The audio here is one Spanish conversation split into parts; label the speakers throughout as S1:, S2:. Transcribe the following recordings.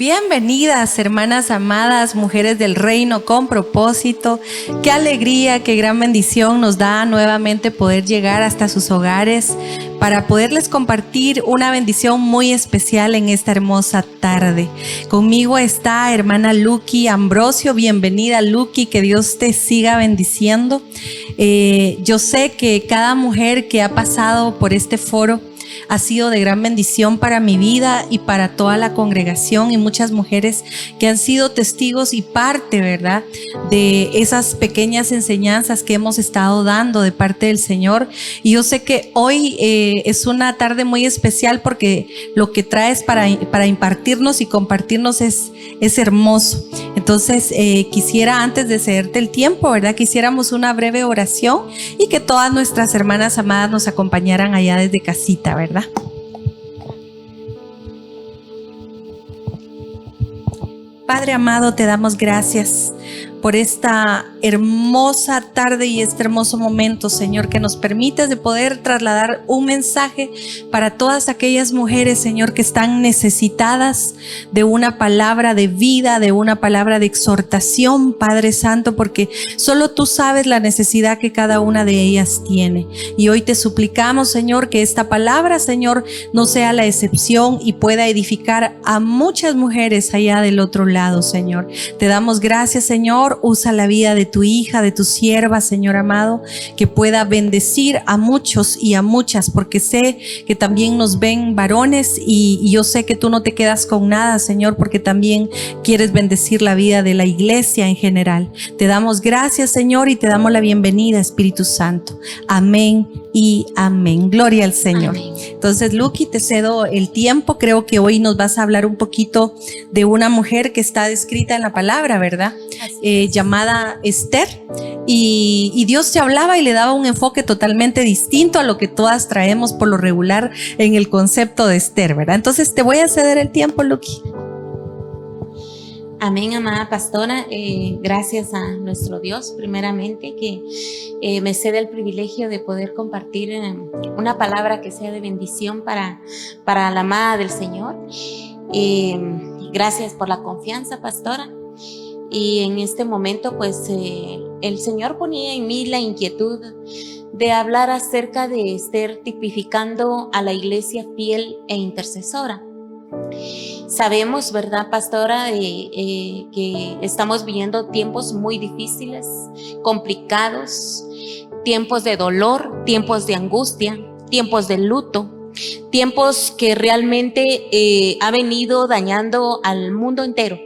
S1: Bienvenidas, hermanas amadas, mujeres del reino con propósito. Qué alegría, qué gran bendición nos da nuevamente poder llegar hasta sus hogares para poderles compartir una bendición muy especial en esta hermosa tarde. Conmigo está hermana Lucky Ambrosio. Bienvenida, Lucky, que Dios te siga bendiciendo. Yo sé que cada mujer que ha pasado por este foro ha sido de gran bendición para mi vida y para toda la congregación, y muchas mujeres que han sido testigos y parte, ¿verdad?, de esas pequeñas enseñanzas que hemos estado dando de parte del Señor. Y yo sé que hoy es una tarde muy especial porque lo que traes para impartirnos y compartirnos es hermoso. Entonces quisiera, antes de cederte el tiempo, ¿verdad?, que hiciéramos una breve oración y que todas nuestras hermanas amadas nos acompañaran allá desde casita, ¿verdad? Padre amado, te damos gracias por esta hermosa tarde y este hermoso momento, Señor, que nos permites de poder trasladar un mensaje para todas aquellas mujeres, Señor, que están necesitadas de una palabra de vida, de una palabra de exhortación, Padre Santo, porque solo tú sabes la necesidad que cada una de ellas tiene. Y hoy te suplicamos, Señor, que esta palabra, Señor, no sea la excepción y pueda edificar a muchas mujeres allá del otro lado, Señor. Te damos gracias, Señor. Usa la vida de tu hija, de tu sierva, Señor amado, que pueda bendecir a muchos y a muchas, porque sé que también nos ven varones y yo sé que tú no te quedas con nada, Señor, porque también quieres bendecir la vida de la iglesia en general. Te damos gracias, Señor, y te damos la bienvenida, Espíritu Santo. Amén y amén. Gloria al Señor. Amén. Entonces, Lucky, te cedo el tiempo. Creo que hoy nos vas a hablar un poquito de una mujer que está descrita en la palabra, ¿verdad? Llamada Esther, y Dios te hablaba y le daba un enfoque totalmente distinto a lo que todas traemos por lo regular en el concepto de Esther, ¿verdad? Entonces te voy a ceder el tiempo, Lucky.
S2: Amén, amada pastora. Gracias a nuestro Dios, primeramente, que me cede el privilegio de poder compartir una palabra que sea de bendición para la amada del Señor. Gracias por la confianza, pastora. Y en este momento, pues, el Señor ponía en mí la inquietud de hablar acerca de Esther, tipificando a la iglesia fiel e intercesora. Sabemos, ¿verdad, pastora?, que estamos viviendo tiempos muy difíciles, complicados, tiempos de dolor, tiempos de angustia, tiempos de luto, tiempos que realmente ha venido dañando al mundo entero,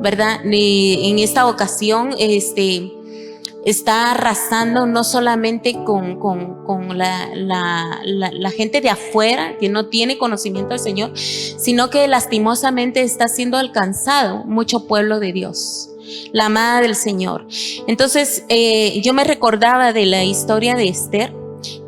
S2: ¿verdad? En esta ocasión está arrasando no solamente con la gente de afuera que no tiene conocimiento del Señor, sino que lastimosamente está siendo alcanzado mucho pueblo de Dios, la amada del Señor. Entonces yo me recordaba de la historia de Esther.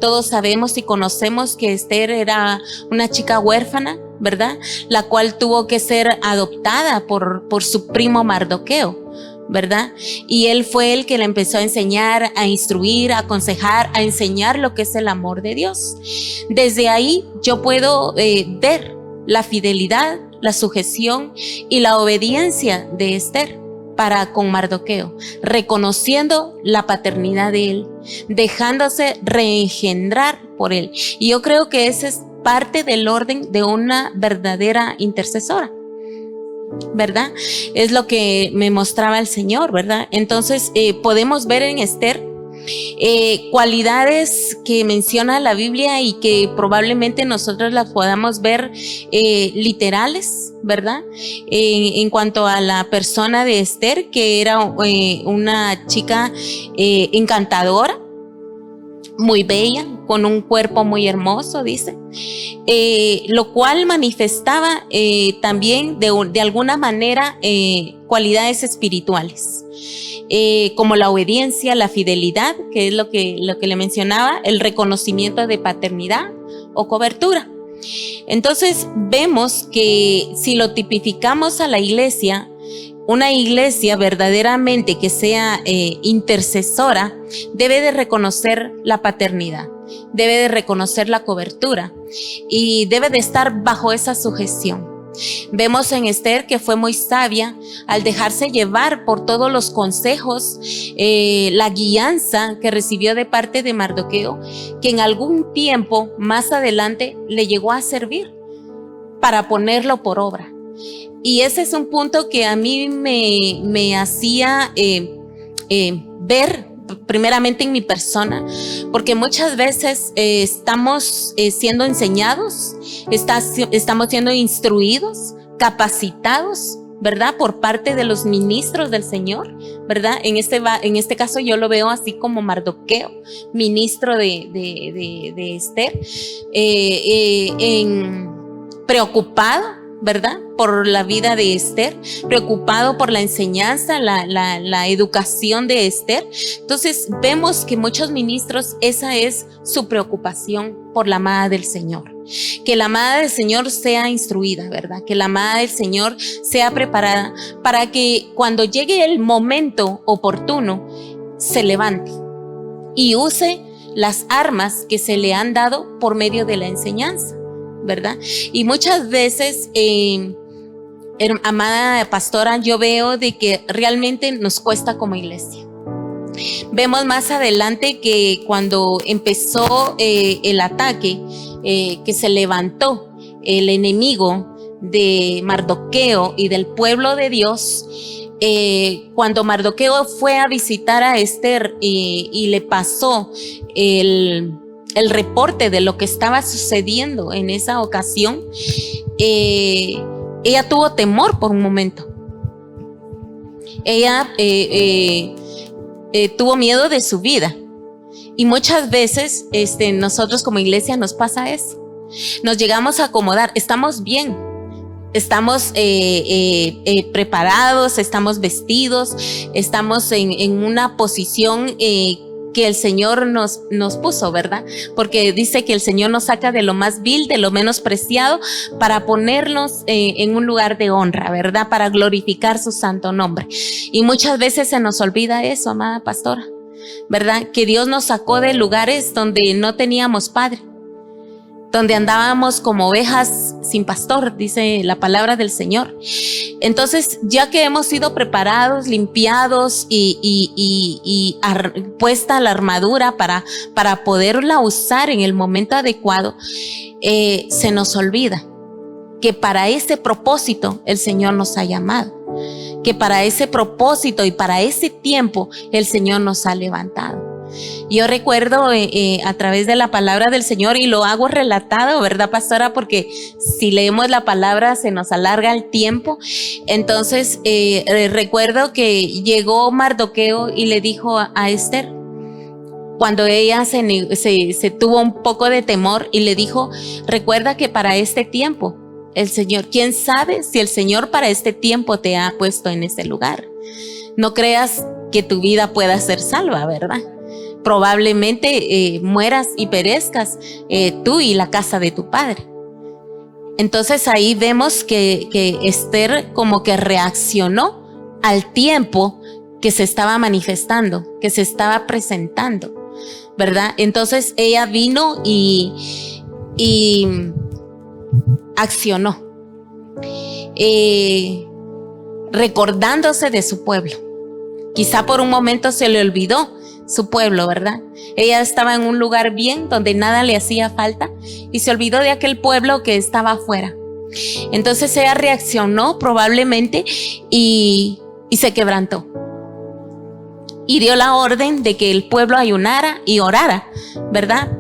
S2: Todos sabemos y conocemos que Esther era una chica huérfana, ¿verdad?, la cual tuvo que ser adoptada por su primo Mardoqueo, ¿verdad? Y él fue el que le empezó a enseñar, a instruir, a aconsejar, a enseñar lo que es el amor de Dios. Desde ahí yo puedo ver la fidelidad, la sujeción y la obediencia de Esther para con Mardoqueo, reconociendo la paternidad de él, dejándose reengendrar por él. Y yo creo que ese es parte del orden de una verdadera intercesora, ¿verdad? Es lo que me mostraba el Señor, ¿verdad? Entonces podemos ver en Esther cualidades que menciona la Biblia y que probablemente nosotros las podamos ver literales, ¿verdad? En cuanto a la persona de Esther, que era una chica encantadora, muy bella, con un cuerpo muy hermoso, dice, lo cual manifestaba también de alguna manera cualidades espirituales, como la obediencia, la fidelidad, que es lo que le mencionaba, el reconocimiento de paternidad o cobertura. Entonces vemos que si lo tipificamos a la iglesia, una iglesia verdaderamente que sea intercesora debe de reconocer la paternidad, debe de reconocer la cobertura y debe de estar bajo esa sujeción. Vemos en Esther que fue muy sabia al dejarse llevar por todos los consejos, la guianza que recibió de parte de Mardoqueo, que en algún tiempo más adelante le llegó a servir para ponerlo por obra. Y ese es un punto que a mí me hacía ver primeramente en mi persona, porque muchas veces estamos siendo enseñados, estamos siendo instruidos, capacitados, ¿verdad? Por parte de los ministros del Señor, ¿verdad? En este caso yo lo veo así como Mardoqueo, ministro de Esther, preocupado, ¿verdad? Por la vida de Esther, preocupado por la enseñanza, la educación de Esther. Entonces vemos que muchos ministros, esa es su preocupación por la amada del Señor. Que la amada del Señor sea instruida, ¿verdad? Que la amada del Señor sea preparada para que cuando llegue el momento oportuno se levante y use las armas que se le han dado por medio de la enseñanza, ¿verdad? Y muchas veces, amada pastora, yo veo de que realmente nos cuesta como iglesia. Vemos más adelante que cuando empezó el ataque, que se levantó el enemigo de Mardoqueo y del pueblo de Dios, cuando Mardoqueo fue a visitar a Esther y le pasó el reporte de lo que estaba sucediendo en esa ocasión, ella tuvo temor por un momento. Ella tuvo miedo de su vida. Y muchas veces nosotros como iglesia nos pasa eso. Nos llegamos a acomodar, estamos bien, estamos preparados, estamos vestidos, estamos en una posición que el Señor nos puso, ¿verdad? Porque dice que el Señor nos saca de lo más vil, de lo menos preciado, para ponernos en un lugar de honra, ¿verdad? Para glorificar su santo nombre. Y muchas veces se nos olvida eso, amada pastora, ¿verdad? Que Dios nos sacó de lugares donde no teníamos padre, donde andábamos como ovejas sin pastor, dice la palabra del Señor. Entonces, ya que hemos sido preparados, limpiados y puesta la armadura para poderla usar en el momento adecuado, se nos olvida que para ese propósito el Señor nos ha llamado, que para ese propósito y para ese tiempo el Señor nos ha levantado. Yo recuerdo a través de la palabra del Señor, y lo hago relatado, ¿verdad, pastora? Porque si leemos la palabra se nos alarga el tiempo. Entonces recuerdo que llegó Mardoqueo y le dijo a Esther, cuando ella se tuvo un poco de temor, y le dijo: recuerda que para este tiempo el Señor, quién sabe si el Señor para este tiempo te ha puesto en este lugar. No creas que tu vida pueda ser salva, ¿verdad? Probablemente mueras y perezcas tú y la casa de tu padre. Entonces ahí vemos que Esther como que reaccionó al tiempo que se estaba manifestando, que se estaba presentando, ¿verdad? Entonces ella vino y accionó, recordándose de su pueblo. Quizá por un momento se le olvidó su pueblo, ¿verdad? Ella estaba en un lugar bien donde nada le hacía falta y se olvidó de aquel pueblo que estaba afuera. Entonces ella reaccionó probablemente y se quebrantó y dio la orden de que el pueblo ayunara y orara, ¿verdad?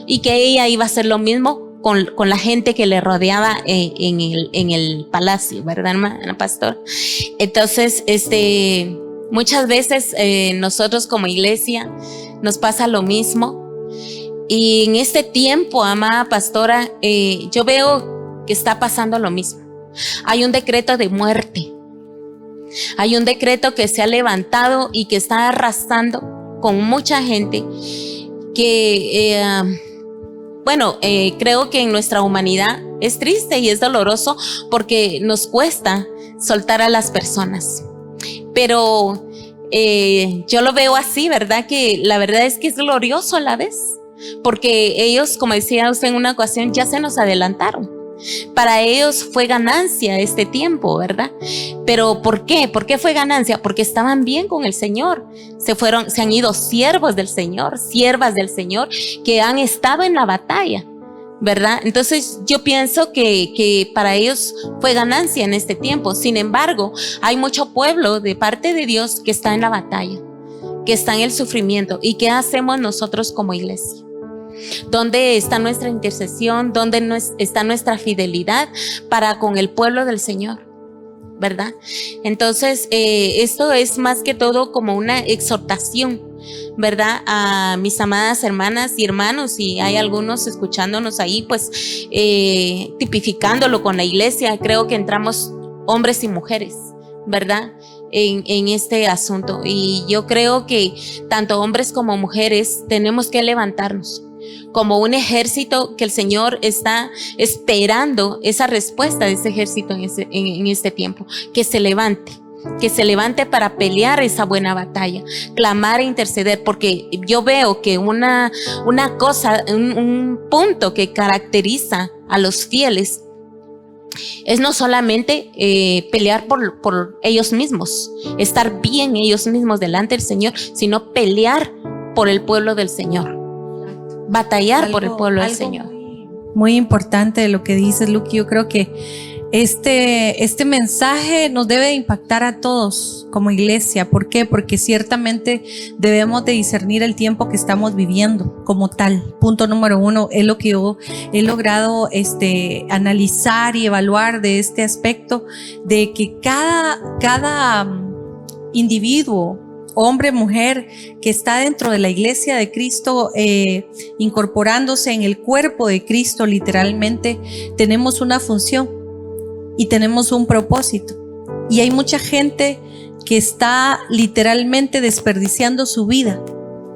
S2: Y que ella iba a hacer lo mismo con la gente que le rodeaba en el palacio, ¿verdad, hermana pastor? Entonces, muchas veces nosotros como iglesia nos pasa lo mismo, y en este tiempo, amada pastora, yo veo que está pasando lo mismo. Hay un decreto de muerte, hay un decreto que se ha levantado y que está arrasando con mucha gente que creo que en nuestra humanidad es triste y es doloroso porque nos cuesta soltar a las personas. Pero yo lo veo así, ¿verdad? Que la verdad es que es glorioso a la vez, porque ellos, como decía usted en una ocasión, ya se nos adelantaron. Para ellos fue ganancia este tiempo, ¿verdad? Pero ¿por qué? ¿Por qué fue ganancia? Porque estaban bien con el Señor. Se han ido siervos del Señor, siervas del Señor, que han estado en la batalla, ¿verdad? Entonces yo pienso que para ellos fue ganancia en este tiempo. Sin embargo, hay mucho pueblo de parte de Dios que está en la batalla, que está en el sufrimiento. ¿Y qué hacemos nosotros como iglesia? ¿Dónde está nuestra intercesión? ¿Dónde está nuestra fidelidad para con el pueblo del Señor? ¿Verdad? Entonces, esto es más que todo como una exhortación, ¿verdad? A mis amadas hermanas y hermanos, y hay algunos escuchándonos ahí, pues tipificándolo con la iglesia. Creo que entramos hombres y mujeres, ¿verdad? En este asunto. Y yo creo que tanto hombres como mujeres tenemos que levantarnos como un ejército, que el Señor está esperando esa respuesta de ese ejército en este tiempo, que se levante para pelear esa buena batalla, clamar e interceder, porque yo veo que una cosa, un punto que caracteriza a los fieles es no solamente pelear por ellos mismos, estar bien ellos mismos delante del Señor, sino pelear por el pueblo del Señor, batallar por el pueblo del Señor.
S1: Muy importante lo que dices, Luqui. Yo creo que este mensaje nos debe impactar a todos como iglesia. ¿Por qué? Porque ciertamente debemos de discernir el tiempo que estamos viviendo como tal. Punto número 1, es lo que yo he logrado analizar y evaluar de este aspecto, de que cada individuo, hombre, mujer, que está dentro de la iglesia de Cristo, incorporándose en el cuerpo de Cristo, literalmente, tenemos una función y tenemos un propósito. Y hay mucha gente que está literalmente desperdiciando su vida,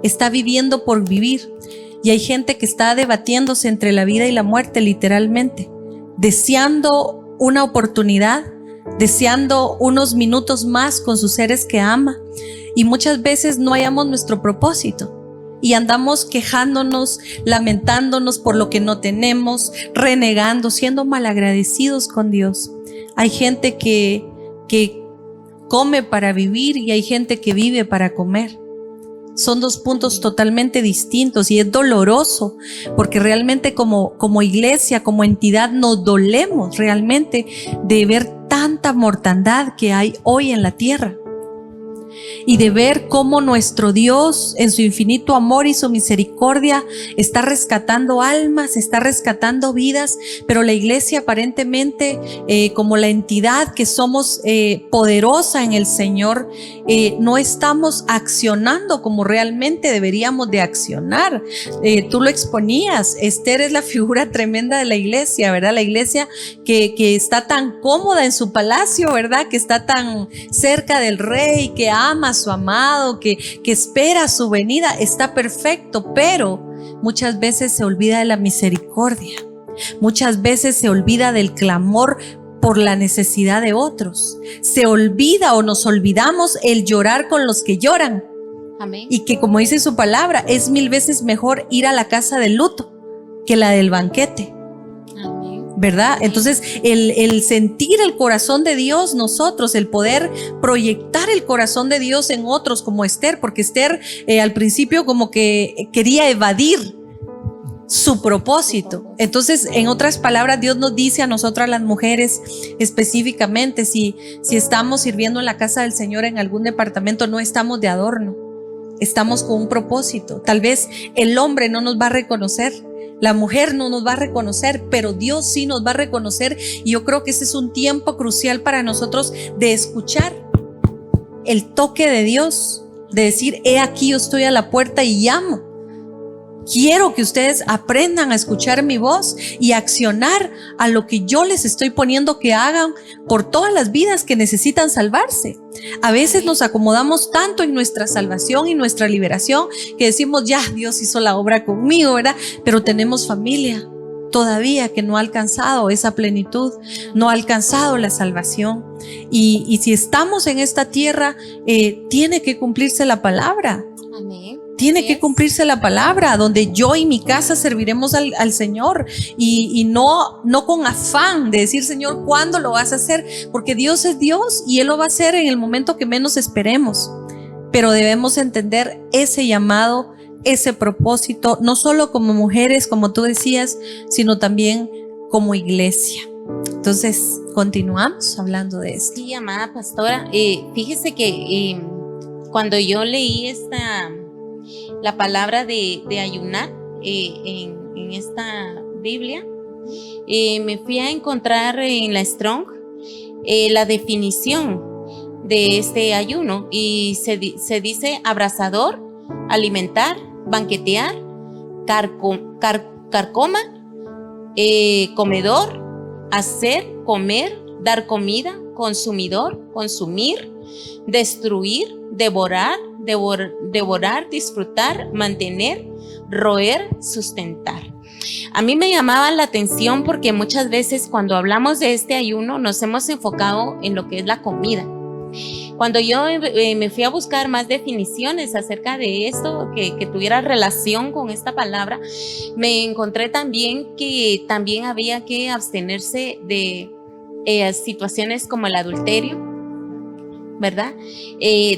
S1: está viviendo por vivir. Y hay gente que está debatiéndose entre la vida y la muerte, literalmente, deseando una oportunidad, deseando unos minutos más con sus seres que ama. Y muchas veces no hallamos nuestro propósito y andamos quejándonos, lamentándonos por lo que no tenemos, renegando, siendo malagradecidos con Dios. Hay gente que come para vivir y hay gente que vive para comer. Son dos puntos totalmente distintos y es doloroso, porque realmente como iglesia, como entidad, nos dolemos realmente de ver tanta mortandad que hay hoy en la tierra. Y de ver cómo nuestro Dios, en su infinito amor y su misericordia, está rescatando almas, está rescatando vidas, pero la iglesia aparentemente, como la entidad que somos, poderosa en el Señor, no estamos accionando como realmente deberíamos de accionar. Tú lo exponías, Esther es la figura tremenda de la iglesia, ¿verdad? La iglesia que está tan cómoda en su palacio, ¿verdad? Que está tan cerca del rey, que ama a su amado, que espera su venida, está perfecto, pero muchas veces se olvida de la misericordia, muchas veces se olvida del clamor por la necesidad de otros, se olvida o nos olvidamos el llorar con los que lloran.
S2: Amén.
S1: Y que, como dice su palabra, es 1000 veces mejor ir a la casa del luto que la del banquete. ¿Verdad? Entonces el sentir el corazón de Dios nosotros, el poder proyectar el corazón de Dios en otros, como Esther, porque Esther al principio como que quería evadir su propósito. Entonces, en otras palabras, Dios nos dice a nosotras las mujeres específicamente, si estamos sirviendo en la casa del Señor en algún departamento, no estamos de adorno, estamos con un propósito. Tal vez el hombre no nos va a reconocer, la mujer no nos va a reconocer, pero Dios sí nos va a reconocer. Y yo creo que ese es un tiempo crucial para nosotros de escuchar el toque de Dios, de decir: he aquí, yo estoy a la puerta y llamo. Quiero que ustedes aprendan a escuchar mi voz y accionar a lo que yo les estoy poniendo que hagan por todas las vidas que necesitan salvarse. A veces nos acomodamos tanto en nuestra salvación y nuestra liberación que decimos: ya, Dios hizo la obra conmigo, ¿verdad? Pero tenemos familia todavía que no ha alcanzado esa plenitud, no ha alcanzado la salvación. Y si estamos en esta tierra, tiene que cumplirse la palabra.
S2: Amén.
S1: Tiene que cumplirse la palabra, donde yo y mi casa serviremos al Señor y no con afán de decir, Señor, ¿cuándo lo vas a hacer? Porque Dios es Dios y Él lo va a hacer en el momento que menos esperemos. Pero debemos entender ese llamado, ese propósito, no solo como mujeres, como tú decías, sino también como iglesia. Entonces, continuamos hablando de esto.
S2: Sí, amada pastora, fíjese que cuando yo leí la palabra de ayunar en esta Biblia, me fui a encontrar en la Strong la definición de este ayuno y se dice abrazador, alimentar, banquetear, carcoma, comedor, hacer, comer, dar comida, consumidor, consumir, destruir, devorar, disfrutar, mantener, roer, sustentar. A mí me llamaba la atención porque muchas veces cuando hablamos de este ayuno nos hemos enfocado en lo que es la comida. Cuando yo me fui a buscar más definiciones acerca de esto, que tuviera relación con esta palabra, me encontré también que también había que abstenerse de situaciones como el adulterio, ¿verdad?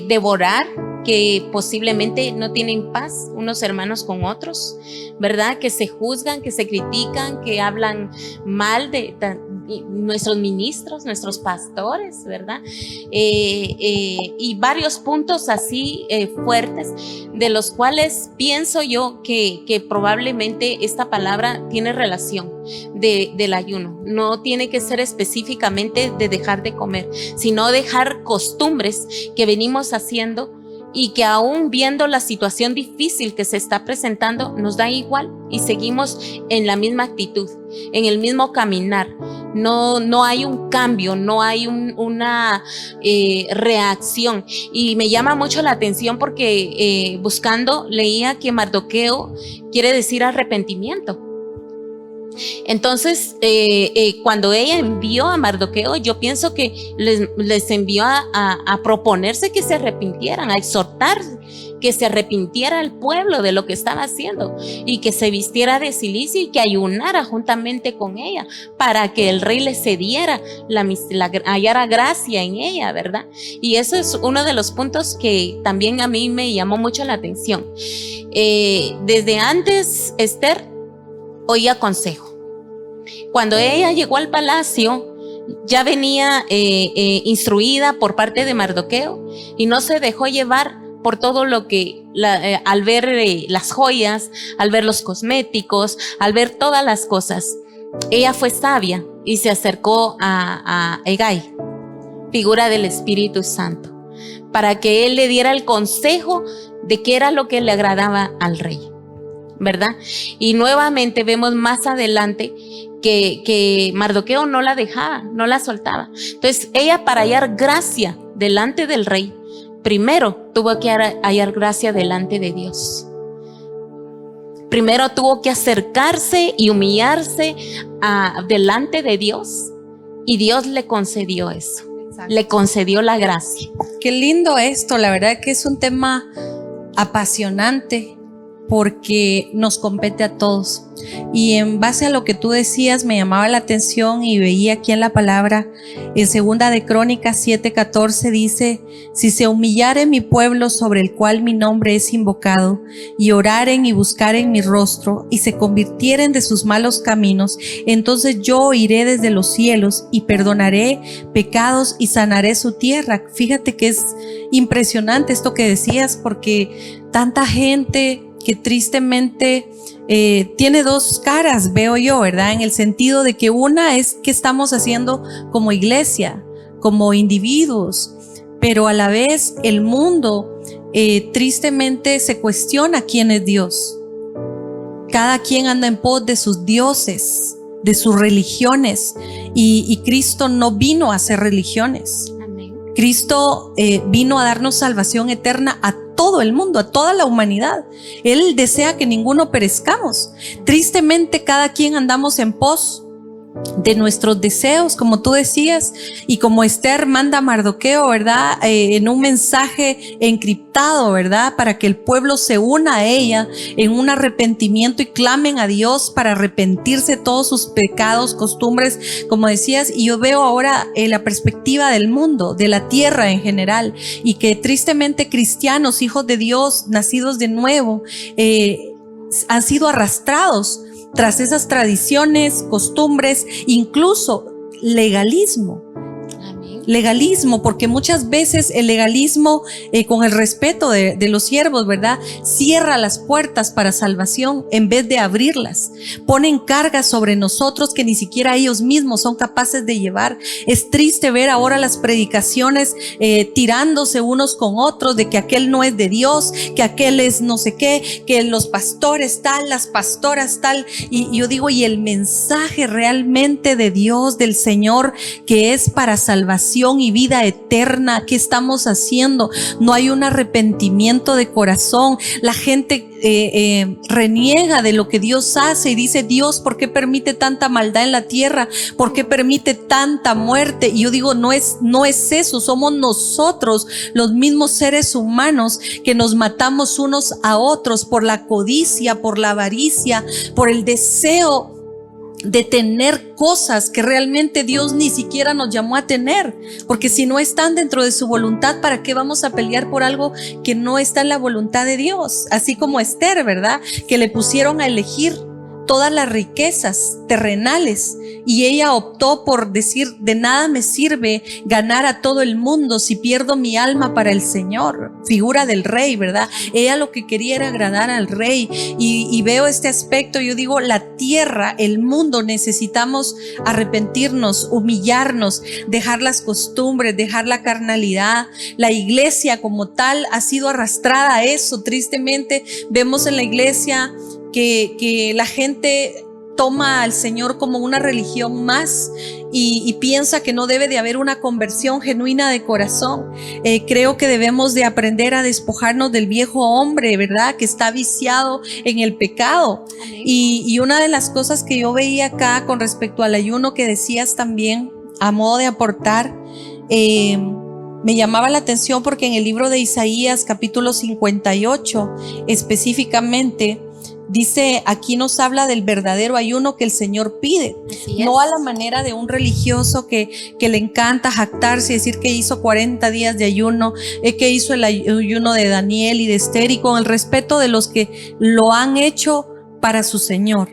S2: Devorar, que posiblemente no tienen paz unos hermanos con otros, ¿verdad? Que se juzgan, que se critican, que hablan mal de nuestros ministros, nuestros pastores, ¿verdad? Y varios puntos así fuertes, de los cuales pienso yo que probablemente esta palabra tiene relación del ayuno. No tiene que ser específicamente de dejar de comer, sino dejar costumbres que venimos haciendo y que aún viendo la situación difícil que se está presentando, nos da igual y seguimos en la misma actitud, en el mismo caminar. No hay un cambio, no hay una reacción. Y me llama mucho la atención porque buscando leía que Mardoqueo quiere decir arrepentimiento. Entonces, cuando ella envió a Mardoqueo, yo pienso que les envió a proponerse que se arrepintieran, a exhortar que se arrepintiera el pueblo de lo que estaba haciendo y que se vistiera de cilicio y que ayunara juntamente con ella para que el rey le cediera, hallara gracia en ella, ¿verdad? Y eso es uno de los puntos que también a mí me llamó mucho la atención. Desde antes, Esther oía consejo. Cuando ella llegó al palacio, ya venía instruida por parte de Mardoqueo y no se dejó llevar por todo lo que, al ver las joyas, al ver los cosméticos, al ver todas las cosas. Ella fue sabia y se acercó a Hegai, figura del Espíritu Santo, para que él le diera el consejo de qué era lo que le agradaba al rey, ¿verdad? Y nuevamente vemos más adelante que Mardoqueo no la dejaba, no la soltaba. Entonces ella, para hallar gracia delante del rey, primero tuvo que hallar gracia delante de Dios. Primero tuvo que acercarse y humillarse delante de Dios, y Dios le concedió eso. Exacto. Le concedió la gracia.
S1: Qué lindo esto, la verdad que es un tema apasionante porque nos compete a todos. Y en base a lo que tú decías, me llamaba la atención y veía aquí en la palabra, en 2 de Crónicas 7:14 dice: si se humillare mi pueblo sobre el cual mi nombre es invocado, y oraren y buscaren mi rostro, y se convirtieren de sus malos caminos, entonces yo oiré desde los cielos y perdonaré pecados y sanaré su tierra. Fíjate que es impresionante esto que decías, porque tanta gente que tristemente tiene dos caras, veo yo, ¿verdad? En el sentido de que una es qué estamos haciendo como iglesia, como individuos, pero a la vez el mundo tristemente se cuestiona quién es Dios. Cada quien anda en pos de sus dioses, de sus religiones, y Cristo no vino a hacer religiones. Amén. Cristo vino a darnos salvación eterna a todo el mundo, a toda la humanidad. Él desea que ninguno perezcamos. Tristemente cada quien andamos en pos de nuestros deseos, como tú decías, y como Esther manda a Mardoqueo, ¿verdad? En un mensaje encriptado, ¿verdad? Para que el pueblo se una a ella en un arrepentimiento y clamen a Dios para arrepentirse de todos sus pecados, costumbres, como decías. Y yo veo ahora la perspectiva del mundo, de la tierra en general, y que tristemente cristianos, hijos de Dios, nacidos de nuevo, han sido arrastrados tras esas tradiciones, costumbres, incluso legalismo. Legalismo, porque muchas veces el legalismo, con el respeto de los siervos, ¿verdad?, cierra las puertas para salvación en vez de abrirlas. Ponen cargas sobre nosotros que ni siquiera ellos mismos son capaces de llevar. Es triste ver ahora las predicaciones tirándose unos con otros de que aquel no es de Dios, que aquel es no sé qué, que los pastores tal, las pastoras tal. Y yo digo, y el mensaje realmente de Dios, del Señor, que es para salvación y vida eterna, ¿qué estamos haciendo? No hay un arrepentimiento de corazón. La gente reniega de lo que Dios hace y dice: Dios, ¿por qué permite tanta maldad en la tierra? ¿Por qué permite tanta muerte? Y yo digo, no es eso. Somos nosotros, los mismos seres humanos, que nos matamos unos a otros por la codicia, por la avaricia, por el deseo de tener cosas que realmente Dios ni siquiera nos llamó a tener, porque si no están dentro de su voluntad, ¿para qué vamos a pelear por algo que no está en la voluntad de Dios? Así como Esther, ¿verdad?, que le pusieron a elegir todas las riquezas terrenales y ella optó por decir: de nada me sirve ganar a todo el mundo si pierdo mi alma para el Señor. Figura del rey, ¿verdad? Ella lo que quería era agradar al rey, y veo este aspecto. Yo digo, la tierra, el mundo, necesitamos arrepentirnos, humillarnos, dejar las costumbres, dejar la carnalidad. La iglesia como tal ha sido arrastrada a eso. Tristemente vemos en la iglesia que la gente toma al Señor como una religión más y piensa que no debe de haber una conversión genuina de corazón. Creo que debemos de aprender a despojarnos del viejo hombre, ¿verdad?, que está viciado en el pecado. Y una de las cosas que yo veía acá con respecto al ayuno que decías también, a modo de aportar, me llamaba la atención porque en el libro de Isaías capítulo 58 específicamente dice, aquí nos habla del verdadero ayuno que el Señor pide, no a la manera de un religioso que le encanta jactarse y decir que hizo 40 días de ayuno, que hizo el ayuno de Daniel y de Esther, y con el respeto de los que lo han hecho para su Señor,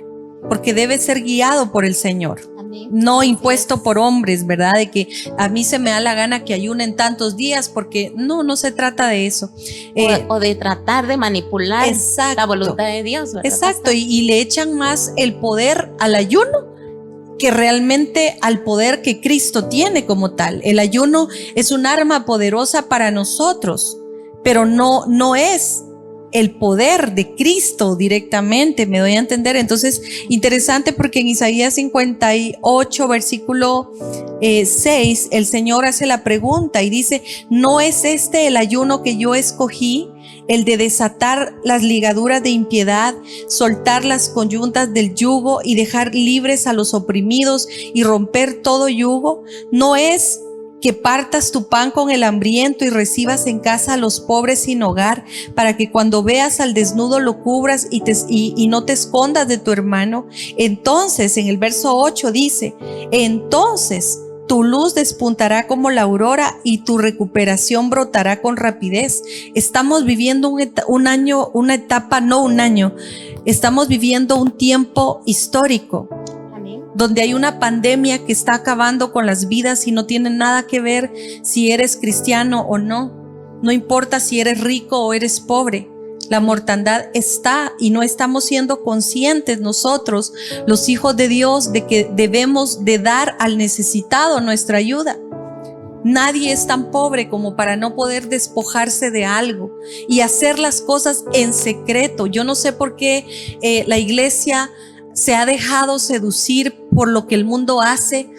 S1: porque debe ser guiado por el Señor. No impuesto por hombres, ¿verdad? De que a mí se me da la gana que ayunen tantos días, porque no se trata de eso.
S2: O de tratar de manipular la voluntad de Dios, ¿verdad?
S1: Exacto, y le echan más el poder al ayuno que realmente al poder que Cristo tiene como tal. El ayuno es un arma poderosa para nosotros, pero no es el poder de Cristo directamente, me doy a entender. Entonces, interesante, porque en Isaías 58, versículo 6, el Señor hace la pregunta y dice: ¿no es este el ayuno que yo escogí? El de desatar las ligaduras de impiedad, soltar las coyuntas del yugo y dejar libres a los oprimidos y romper todo yugo. ¿No es que partas tu pan con el hambriento y recibas en casa a los pobres sin hogar, para que cuando veas al desnudo lo cubras y no te escondas de tu hermano? Entonces, en el verso 8 dice: entonces tu luz despuntará como la aurora y tu recuperación brotará con rapidez. Estamos viviendo estamos viviendo un tiempo histórico, donde hay una pandemia que está acabando con las vidas y no tiene nada que ver si eres cristiano o no. No importa si eres rico o eres pobre. La mortandad está, y no estamos siendo conscientes nosotros, los hijos de Dios, de que debemos de dar al necesitado nuestra ayuda. Nadie es tan pobre como para no poder despojarse de algo y hacer las cosas en secreto. Yo no sé por qué la iglesia se ha dejado seducir por lo que el mundo hace,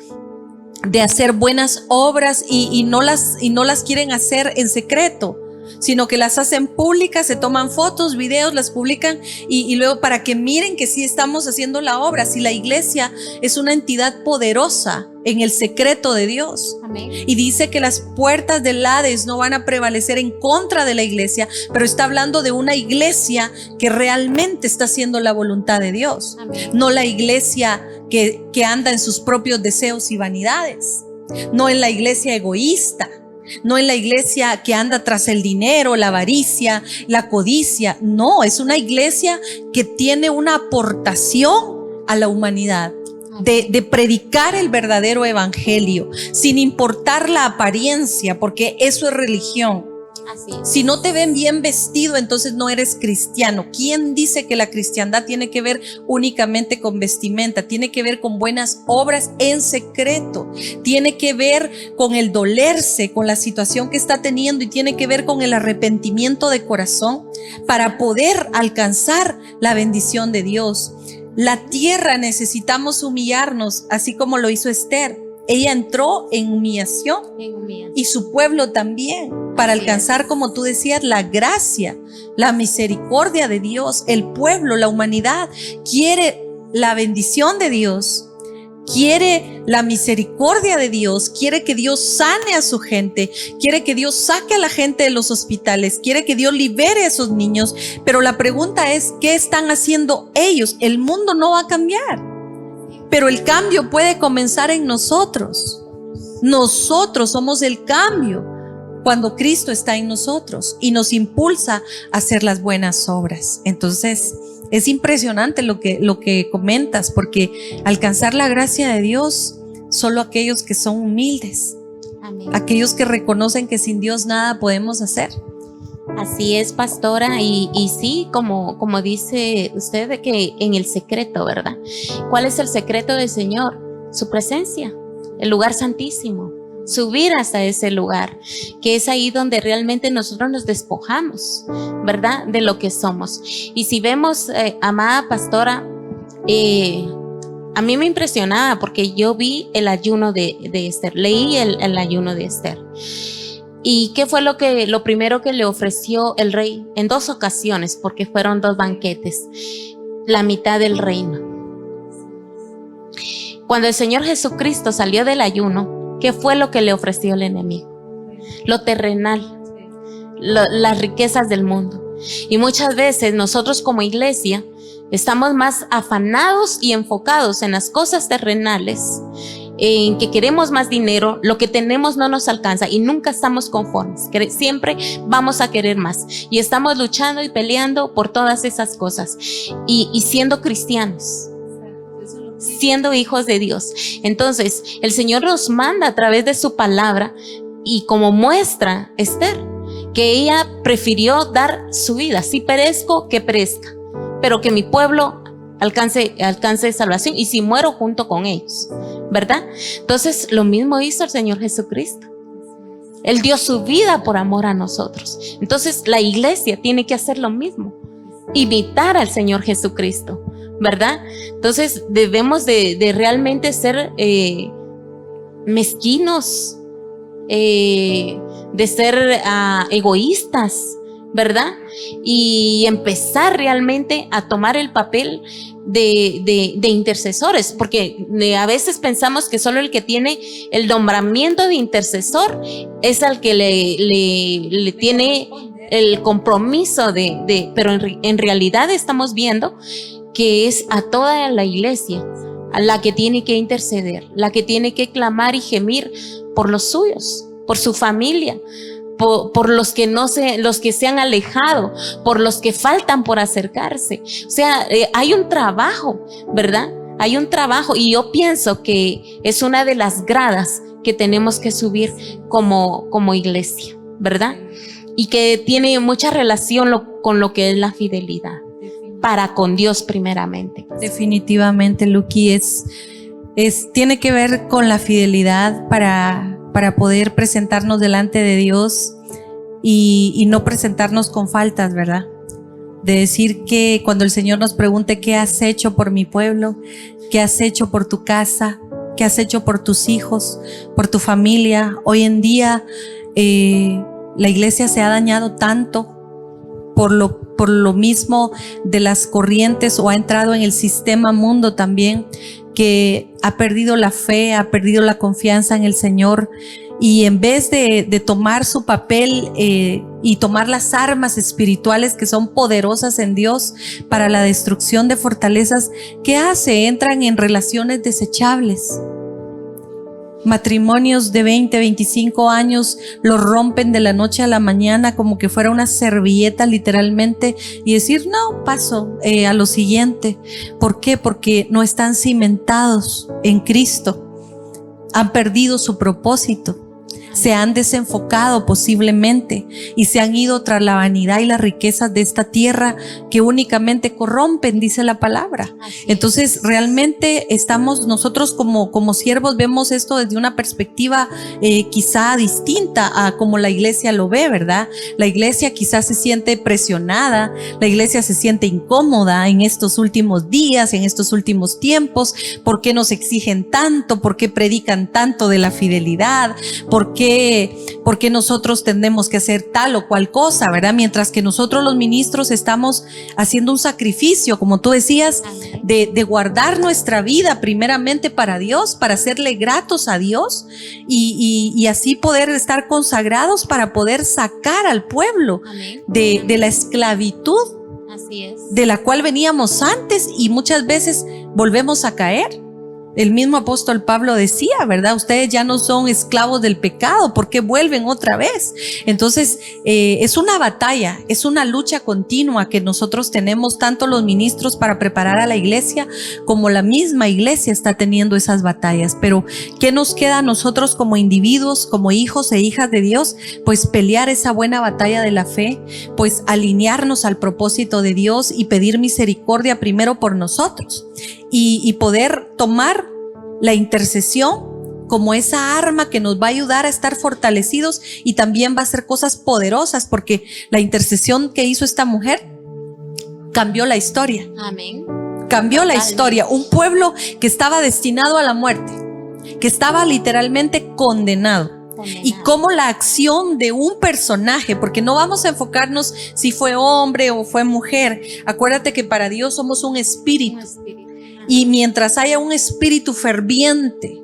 S1: de hacer buenas obras y no las quieren hacer en secreto. sino que las hacen públicas, se toman fotos, videos, las publican y luego para que miren que sí estamos haciendo la obra. Si la iglesia es una entidad poderosa en el secreto de Dios.
S2: Amén.
S1: Y dice que las puertas del Hades no van a prevalecer en contra de la iglesia, pero está hablando de una iglesia que realmente está haciendo la voluntad de Dios.
S2: Amén.
S1: No la iglesia que anda en sus propios deseos y vanidades, no en la iglesia egoísta, no en la iglesia que anda tras el dinero, la avaricia, la codicia. No, es una iglesia que tiene una aportación a la humanidad, de predicar el verdadero evangelio, sin importar la apariencia, porque eso es religión.
S2: Así es.
S1: Si no te ven bien vestido, entonces no eres cristiano. ¿Quién dice que la cristiandad tiene que ver únicamente con vestimenta? Tiene que ver con buenas obras en secreto. Tiene que ver con el dolerse, con la situación que está teniendo, y tiene que ver con el arrepentimiento de corazón para poder alcanzar la bendición de Dios. La tierra necesitamos humillarnos, así como lo hizo Esther. Ella entró en humillación y su pueblo también, para alcanzar, como tú decías, la gracia, la misericordia de Dios. El pueblo, la humanidad, quiere la bendición de Dios, quiere la misericordia de Dios, quiere que Dios sane a su gente, quiere que Dios saque a la gente de los hospitales, quiere que Dios libere a esos niños. Pero la pregunta es, ¿qué están haciendo ellos? El mundo no va a cambiar, pero el cambio puede comenzar en nosotros. Nosotros somos el cambio cuando Cristo está en nosotros y nos impulsa a hacer las buenas obras. Entonces es impresionante lo que comentas, porque alcanzar la gracia de Dios solo aquellos que son humildes. Amén. Aquellos que reconocen que sin Dios nada podemos hacer.
S2: Así es, pastora, y sí, como dice usted, de que en el secreto, ¿verdad? ¿Cuál es el secreto del Señor? Su presencia, el lugar santísimo, subir hasta ese lugar, que es ahí donde realmente nosotros nos despojamos, ¿verdad? De lo que somos. Y si vemos, amada pastora, a mí me impresionaba porque yo vi el ayuno de Esther, leí el ayuno de Esther. ¿Y qué fue lo primero que le ofreció el rey? En 2 ocasiones, porque fueron 2 banquetes, la mitad del reino. Cuando el Señor Jesucristo salió del ayuno, ¿qué fue lo que le ofreció el enemigo? Lo terrenal, las riquezas del mundo. Y muchas veces nosotros como iglesia estamos más afanados y enfocados en las cosas terrenales, en que queremos más dinero, lo que tenemos no nos alcanza y nunca estamos conformes, siempre vamos a querer más y estamos luchando y peleando por todas esas cosas y siendo cristianos, siendo hijos de Dios. Entonces el Señor nos manda a través de su palabra, y como muestra Esther, que ella prefirió dar su vida, si perezco que perezca, pero que mi pueblo alcance salvación, y si muero junto con ellos, ¿verdad? Entonces lo mismo hizo el Señor Jesucristo. Él dio su vida por amor a nosotros. Entonces la iglesia tiene que hacer lo mismo, imitar al Señor Jesucristo, ¿verdad? Entonces debemos de realmente ser mezquinos, de ser egoístas, ¿verdad? Y empezar realmente a tomar el papel de intercesores, porque a veces pensamos que solo el que tiene el nombramiento de intercesor es al que le tiene el compromiso pero en realidad estamos viendo que es a toda la iglesia a la que tiene que interceder, la que tiene que clamar y gemir por los suyos, por su familia, por los que se han alejado, por los que faltan por acercarse. O sea, hay un trabajo, ¿verdad? Hay un trabajo, y yo pienso que es una de las gradas que tenemos que subir como iglesia, ¿verdad? Y que tiene mucha relación con lo que es la fidelidad para con Dios primeramente.
S1: Definitivamente, Luqui, tiene que ver con la fidelidad para poder presentarnos delante de Dios y no presentarnos con faltas, ¿verdad? De decir que cuando el Señor nos pregunte ¿qué has hecho por mi pueblo? ¿Qué has hecho por tu casa? ¿Qué has hecho por tus hijos? ¿Por tu familia? Hoy en día La iglesia se ha dañado tanto por lo mismo de las corrientes, o ha entrado en el sistema mundo también, que ha perdido la fe, ha perdido la confianza en el Señor, y en vez de tomar su papel y tomar las armas espirituales que son poderosas en Dios para la destrucción de fortalezas, ¿qué hace? Entran en relaciones desechables. Matrimonios de 20, 25 años los rompen de la noche a la mañana como que fuera una servilleta literalmente, y decir no, paso a lo siguiente. ¿Por qué? Porque no están cimentados en Cristo, han perdido su propósito, se han desenfocado posiblemente y se han ido tras la vanidad y las riquezas de esta tierra que únicamente corrompen, dice la palabra. Entonces realmente estamos nosotros como siervos, vemos esto desde una perspectiva quizá distinta a como la iglesia lo ve, ¿verdad? La iglesia quizás se siente presionada, la iglesia se siente incómoda en estos últimos días, en estos últimos tiempos. ¿Por qué nos exigen tanto? ¿Por qué predican tanto de la fidelidad? ¿Por qué nosotros tenemos que hacer tal o cual cosa, ¿verdad? Mientras que nosotros los ministros estamos haciendo un sacrificio, como tú decías, de guardar nuestra vida primeramente para Dios, para serle gratos a Dios, y así poder estar consagrados para poder sacar al pueblo de la esclavitud.
S2: Así es.
S1: De la cual veníamos antes, y muchas veces volvemos a caer. El mismo apóstol Pablo decía, ¿verdad? Ustedes ya no son esclavos del pecado, ¿por qué vuelven otra vez? Entonces, es una batalla, es una lucha continua que nosotros tenemos, tanto los ministros para preparar a la iglesia, como la misma iglesia está teniendo esas batallas. Pero, ¿qué nos queda a nosotros como individuos, como hijos e hijas de Dios? Pues pelear esa buena batalla de la fe, pues alinearnos al propósito de Dios y pedir misericordia primero por nosotros. Y poder tomar la intercesión como esa arma que nos va a ayudar a estar fortalecidos, y también va a hacer cosas poderosas, porque la intercesión que hizo esta mujer cambió la historia.
S2: Amén.
S1: Cambió la historia. Un pueblo que estaba destinado a la muerte, que estaba literalmente condenado. Y cómo la acción de un personaje, porque no vamos a enfocarnos si fue hombre o fue mujer. Acuérdate que para Dios somos un espíritu. Y mientras haya un espíritu ferviente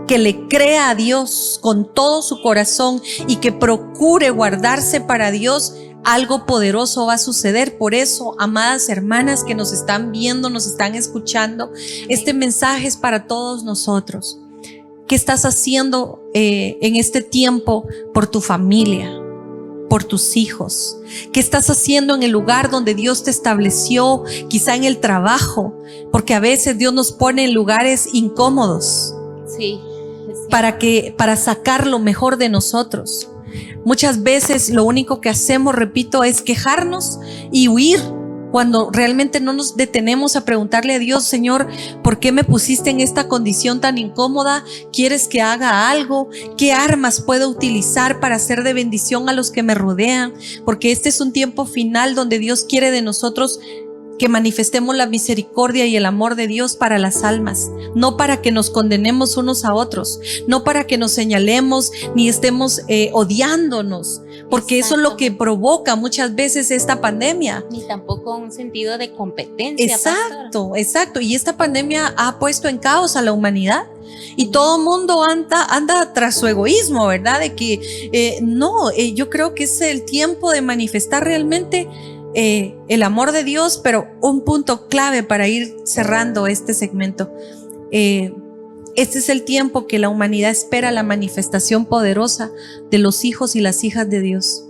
S1: que le crea a Dios con todo su corazón y que procure guardarse para Dios, algo poderoso va a suceder. Por eso, amadas hermanas que nos están viendo, nos están escuchando, este mensaje es para todos nosotros. ¿Qué estás haciendo en este tiempo por tu familia, por tus hijos? ¿Qué estás haciendo en el lugar donde Dios te estableció? Quizá en el trabajo, porque a veces Dios nos pone en lugares incómodos.
S2: Sí.
S1: Para sacar lo mejor de nosotros. Muchas veces lo único que hacemos, repito, es quejarnos y huir, cuando realmente no nos detenemos a preguntarle a Dios: Señor, ¿por qué me pusiste en esta condición tan incómoda? ¿Quieres que haga algo? ¿Qué armas puedo utilizar para ser de bendición a los que me rodean? Porque este es un tiempo final donde Dios quiere de nosotros que manifestemos la misericordia y el amor de Dios para las almas, no para que nos condenemos unos a otros, no para que nos señalemos ni estemos odiándonos, porque eso es lo que provoca muchas veces esta pandemia.
S2: Ni tampoco un sentido de competencia.
S1: Exacto. Y esta pandemia ha puesto en caos a la humanidad. Y todo el mundo anda tras su egoísmo, ¿verdad? De que yo creo que es el tiempo de manifestar realmente el amor de Dios. Pero un punto clave para ir cerrando este segmento: este es el tiempo que la humanidad espera la manifestación poderosa de los hijos y las hijas de Dios.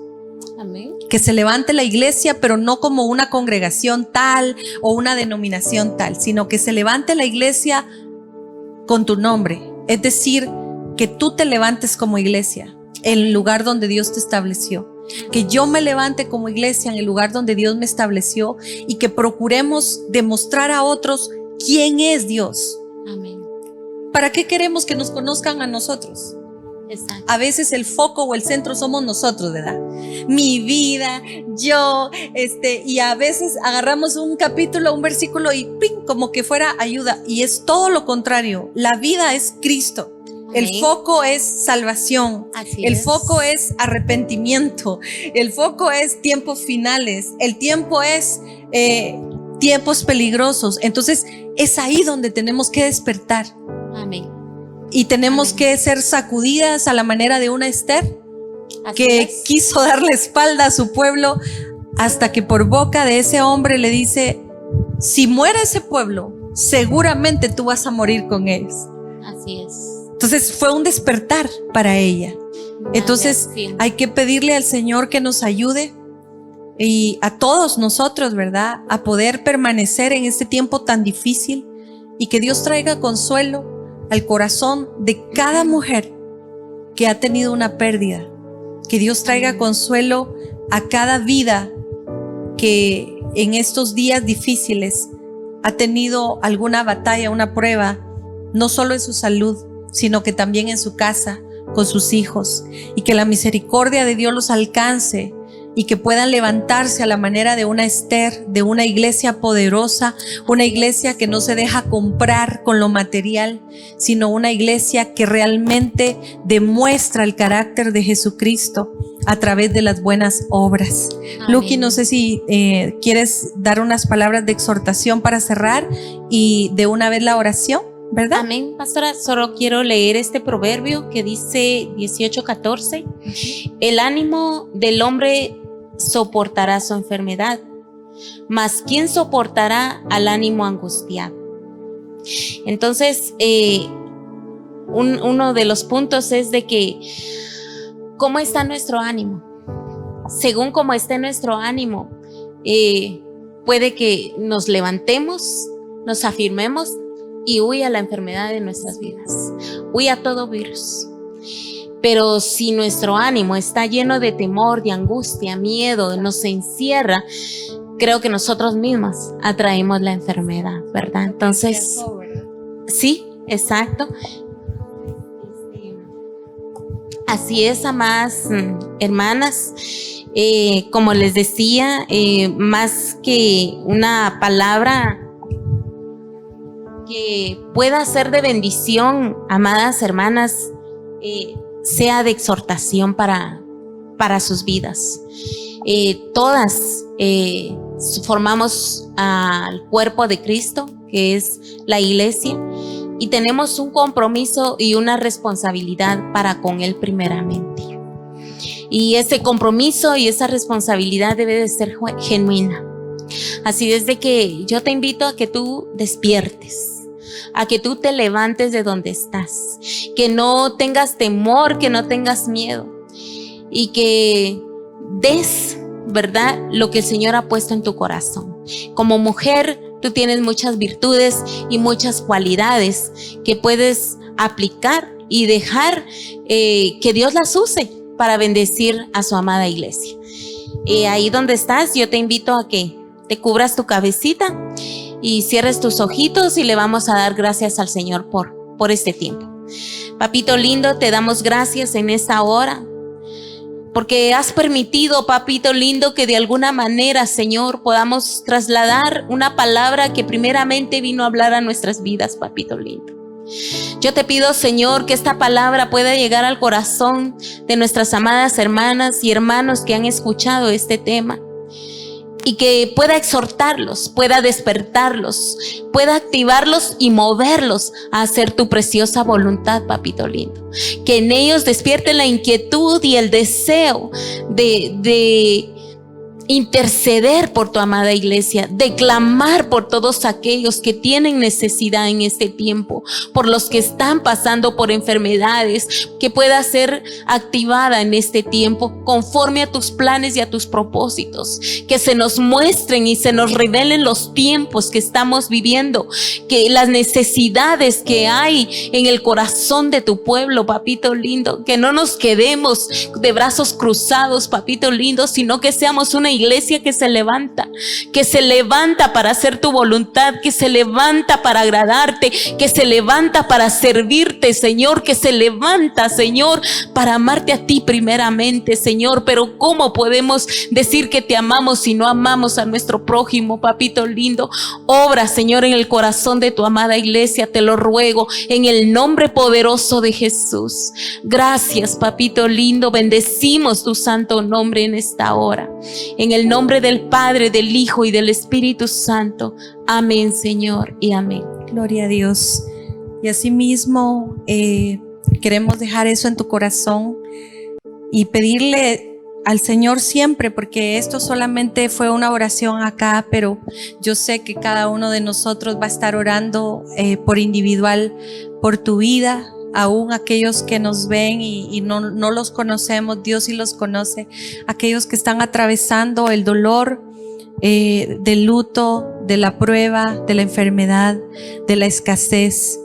S2: Amén.
S1: Que se levante la iglesia, pero no como una congregación tal o una denominación tal, sino que se levante la iglesia con tu nombre. Es decir, que tú te levantes como iglesia en el lugar donde Dios te estableció. Que yo me levante como iglesia en el lugar donde Dios me estableció, y que procuremos demostrar a otros quién es Dios.
S2: Amén.
S1: ¿Para qué queremos que nos conozcan a nosotros?
S2: Exacto.
S1: A veces el foco o el centro somos nosotros, ¿verdad? Mi vida, yo, y a veces agarramos un capítulo, un versículo y ¡ping!, como que fuera ayuda. Y es todo lo contrario. La vida es Cristo. El foco es salvación. El foco es arrepentimiento. El foco es tiempos finales. El tiempo es tiempos peligrosos. Entonces es ahí donde tenemos que despertar.
S2: Amén.
S1: Y tenemos que ser sacudidas a la manera de una Esther que quiso dar la espalda a su pueblo, hasta que por boca de ese hombre le dice: si muere ese pueblo, seguramente tú vas a morir con ellos.
S2: Así es.
S1: Entonces fue un despertar para ella. Entonces hay que pedirle al Señor que nos ayude, y a todos nosotros, ¿verdad?, a poder permanecer en este tiempo tan difícil, y que Dios traiga consuelo al corazón de cada mujer que ha tenido una pérdida. Que Dios traiga consuelo a cada vida que en estos días difíciles ha tenido alguna batalla, una prueba, no solo en su salud, sino que también en su casa, con sus hijos, y que la misericordia de Dios los alcance, y que puedan levantarse a la manera de una Esther, de una iglesia poderosa, una iglesia que no se deja comprar con lo material, sino una iglesia que realmente demuestra el carácter de Jesucristo a través de las buenas obras. Luqui, no sé si quieres dar unas palabras de exhortación para cerrar, y de una vez la oración, ¿verdad?
S2: Amén, pastora. Solo quiero leer este proverbio que dice 18:14. El ánimo del hombre soportará su enfermedad, mas ¿quién soportará al ánimo angustiado? Entonces, uno de los puntos es de que ¿cómo está nuestro ánimo? Según cómo esté nuestro ánimo, puede que nos levantemos, nos afirmemos y huya la enfermedad de nuestras vidas, huya todo virus. Pero si nuestro ánimo está lleno de temor, de angustia, miedo, nos encierra, creo que nosotros mismos atraemos la enfermedad, ¿verdad? Entonces, sí, exacto. Así es, amadas hermanas. Como les decía, más que una palabra que pueda ser de bendición, amadas hermanas, sea de exhortación para sus vidas. Todas formamos al cuerpo de Cristo, que es la iglesia, y tenemos un compromiso y una responsabilidad para con Él primeramente. Y ese compromiso y esa responsabilidad debe de ser genuina. Así es de que yo te invito a que tú despiertes, a que tú te levantes de donde estás, que no tengas temor, que no tengas miedo, y que des, ¿verdad?, lo que el Señor ha puesto en tu corazón. Como mujer, tú tienes muchas virtudes y muchas cualidades que puedes aplicar y dejar que Dios las use para bendecir a su amada iglesia. Ahí donde estás, yo te invito a que te cubras tu cabecita y cierres tus ojitos, y le vamos a dar gracias al Señor por este tiempo. Papito lindo, te damos gracias en esta hora, porque has permitido, papito lindo, que de alguna manera, Señor, podamos trasladar una palabra que primeramente vino a hablar a nuestras vidas, papito lindo. Yo te pido, Señor, que esta palabra pueda llegar al corazón de nuestras amadas hermanas y hermanos que han escuchado este tema, y que pueda exhortarlos, pueda despertarlos, pueda activarlos y moverlos a hacer tu preciosa voluntad, papito lindo. Que en ellos despierte la inquietud y el deseo de interceder por tu amada iglesia, de clamar por todos aquellos que tienen necesidad en este tiempo, por los que están pasando por enfermedades, que pueda ser activada en este tiempo conforme a tus planes y a tus propósitos, que se nos muestren y se nos revelen los tiempos que estamos viviendo, que las necesidades que hay en el corazón de tu pueblo, papito lindo, que no nos quedemos de brazos cruzados, papito lindo, sino que seamos una iglesia que se levanta para hacer tu voluntad, que se levanta para agradarte, que se levanta para servirte, Señor, que se levanta, Señor, para amarte a ti primeramente, Señor. Pero ¿cómo podemos decir que te amamos si no amamos a nuestro prójimo? Papito lindo, obra, Señor, en el corazón de tu amada iglesia, te lo ruego, en el nombre poderoso de Jesús. Gracias, papito lindo, bendecimos tu santo nombre en esta hora. En el nombre del Padre, del Hijo y del Espíritu Santo. Amén, Señor, y amén.
S1: Gloria a Dios. Y asimismo, queremos dejar eso en tu corazón y pedirle al Señor siempre, porque esto solamente fue una oración acá, pero yo sé que cada uno de nosotros va a estar orando por individual, por tu vida. Aún aquellos que nos ven y no los conocemos, Dios sí los conoce. Aquellos que están atravesando el dolor del luto, de la prueba, de la enfermedad, de la escasez,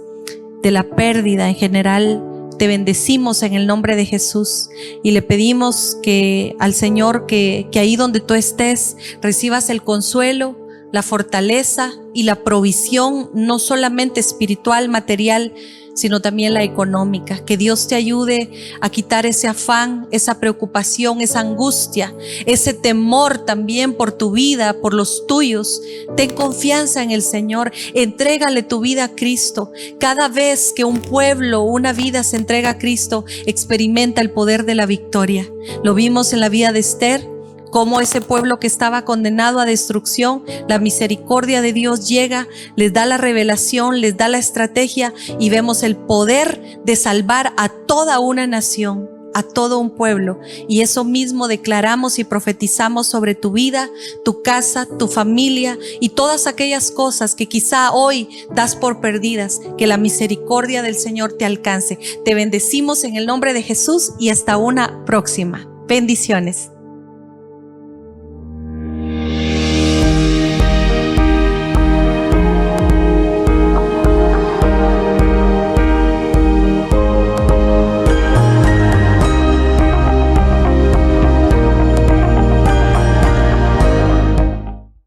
S1: de la pérdida en general. Te bendecimos en el nombre de Jesús y le pedimos que al Señor que ahí donde tú estés recibas el consuelo, la fortaleza y la provisión, no solamente espiritual, material, sino también la económica. Que Dios te ayude a quitar ese afán, esa preocupación, esa angustia, ese temor también por tu vida, por los tuyos. Ten confianza en el Señor, entrégale tu vida a Cristo. Cada vez que un pueblo, una vida se entrega a Cristo, experimenta el poder de la victoria. Lo vimos en la vida de Esther, cómo ese pueblo que estaba condenado a destrucción, la misericordia de Dios llega, les da la revelación, les da la estrategia y vemos el poder de salvar a toda una nación, a todo un pueblo. Y eso mismo declaramos y profetizamos sobre tu vida, tu casa, tu familia y todas aquellas cosas que quizá hoy das por perdidas. Que la misericordia del Señor te alcance. Te bendecimos en el nombre de Jesús y hasta una próxima. Bendiciones.